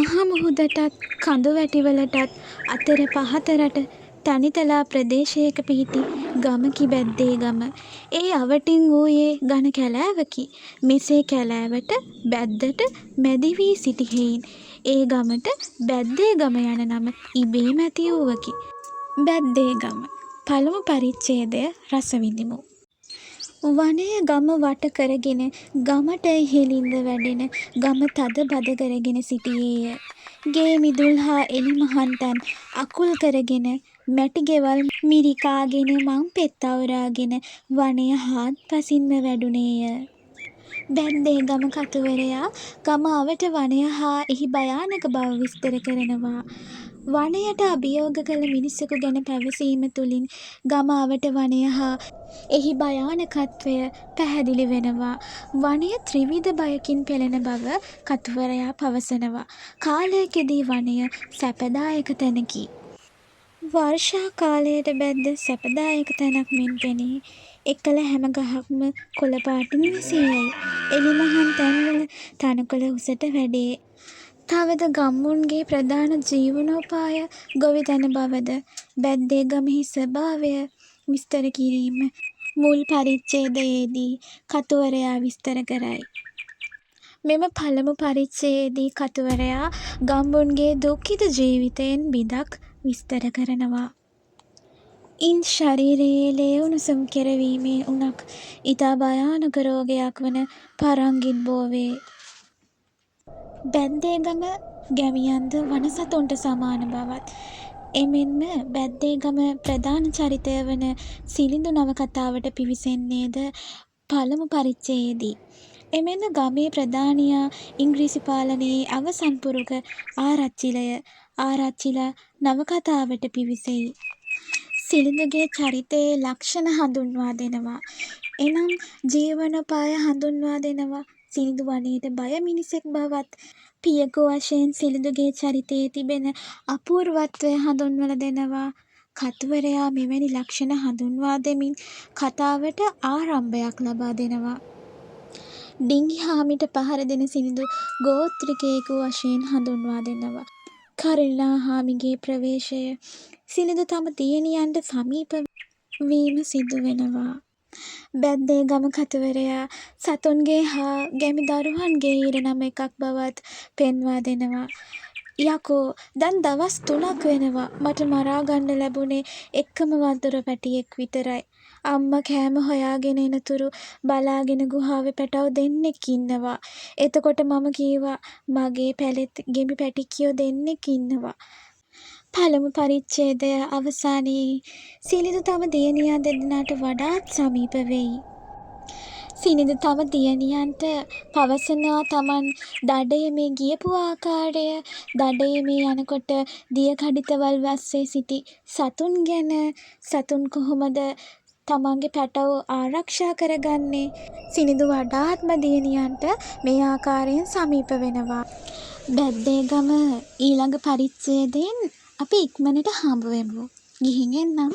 මහා මුහුදටත් කඳු වැටිවලටත් අතර පහතරට තනිතලා ප්‍රදේශයක පිහිටි ගමකි බැද්දේ ගම. ඒ අවටින් වූයේ ඝන කැලෑවකි. මෙසේ කැලෑවට බැද්දට මැදි වී සිටි හෙයින් ඒ ගමට බැද්දේ ගම යන නම ඉබේම ඇති වූවකි. බැද්දේ ගම. පළමු පරිච්ඡේදය රස විඳිමු. වනය ගම වට කරගෙන ගමට ඉහළින්ද වැඩෙන ගම තද බද කරගෙන සිටියේය. ගේ මිදුල් හා එලිමහන් තැන් අකුල් කරගෙන මැටි ගෙවල් මිරිකාගෙන මං පෙත් අවුරාගෙන වනය හාත්පසින්ම වැඩුණේය. බැද්දේ ගම කතුවරයා ගම අවට වනය හා එහි භයානක බව විස්තර කරනවා. වනයට අභියෝග කළ මිනිසෙකු ගැන පැවසීම තුළින් ගම අවට වනය හා එහි භයානකත්වය පැහැදිලි වෙනවා. වනය ත්‍රිවිධ භයකින් පෙළෙන බව කතුවරයා පවසනවා. කාලයකදී වනය සැපදායක තැනකි. වර්ෂා කාලයට බැද්ද සැපදායක තැනක් මෙන් පෙනේ. එකල හැම ගහක්ම කොළ පාටින් විසී යයි. එලිමහන් තැන්වල තණකොළ උසට වැඩේ. තවද ගම්මුන්ගේ ප්‍රධාන ජීවනෝපාය ගොවිතැන බවද බැද්දේ ගමෙහි ස්වභාවය විස්තර කිරීම මුල් පරිච්ඡේදයේදී කතුවරයා විස්තර කරයි. මෙම පළමු පරිච්ඡේදයේදී කතුවරයා ගම්මුන්ගේ දුක්ඛිත ජීවිතයෙන් බිදක් විස්තර කරනවා. ඉන් ශරීරයේ ලේ උණුසුම් කෙරවීමේ උණක් ඉතා භයානක රෝගයක් වන පරංගින් බෝ වේ. බැද්දේ ගම ගැමියන්ද වන සතුන්ට සමාන බවත්, එමෙන්ම බැද්දේ ගම ප්‍රධාන චරිතය වන සිළිඳු නවකතාවට පිවිසෙන්නේද පළමු පරිච්ඡේදයේදී. එමෙන්ම ගමේ ප්‍රධානියා ඉංග්‍රීසි පාලනයේ අවසන් පුරුක ආරච්චිලා නවකතාවට පිවිසෙයි. සිළිඳුගේ චරිතයේ ලක්ෂණ හඳුන්වා දෙනවා. එනම් ජීවනෝපාය හඳුන්වා දෙනවා. සිළිඳු වනයට බය මිනිසෙක් බවත්, පියෙකු වශයෙන් සිළිඳුගේ චරිතයේ තිබෙන අපූර්වත්වය හඳුන්වලා දෙනවා. කතුවරයා මෙවැනි ලක්ෂණ හඳුන්වා දෙමින් කතාවට ආරම්භයක් ලබා දෙනවා. ඩිංගිහාමිට පහර දෙන සිළිඳු ගෝත්‍රිකයෙකු වශයෙන් හඳුන්වා දෙනවා. කරුණාහාමිගේ ප්‍රවේශය සිළිඳු තම දියණියන්ට සමීප වීම සිදු වෙනවා. බැද්දේ ගම කතුවරයා සතුන්ගේ හා ගැමි දරුවන්ගේ ඉරණම එකක් බවත් පෙන්වා දෙනවා. යකෝ දැන් දවස් 3ක් වෙනවා මට මරාගන්න ලැබුණේ එකම වඳුර පැටියෙක් විතරයි. අම්මා කෑම හොයාගෙන එනතුරු බලාගෙන ගුහාවේ පැටව් දෙන්නෙක් ඉන්නවා. එතකොට මම කීවා මගේ පැලෙත් ගෙඹි පැටිකියෝ දෙන්නෙක් ඉන්නවා. පළමු පරිච්ඡේදය අවසානයේ සිළිඳු තම දියණියන් දෙදෙනාට වඩාත් සමීප වෙයි. සිළිඳු තම දියණියන්ට පවසනවා තමන් දඩයමේ ගියපු ආකාරය, දඩයමේ යනකොට දිය කඩිතවල් වැස්සේ සිටි සතුන් ගැන, සතුන් කොහොමද තමන්ගේ පැටව් ආරක්ෂා කරගන්නේ. සිළිඳු වඩාත්ම දියණියන්ට මේ ආකාරයෙන් සමීප වෙනවා. බැද්දේ ගම ඊළඟ පරිච්ඡේදයෙන් අපි ඉක්මනට හම්බ වෙමු. ගිහින් එන්නම්.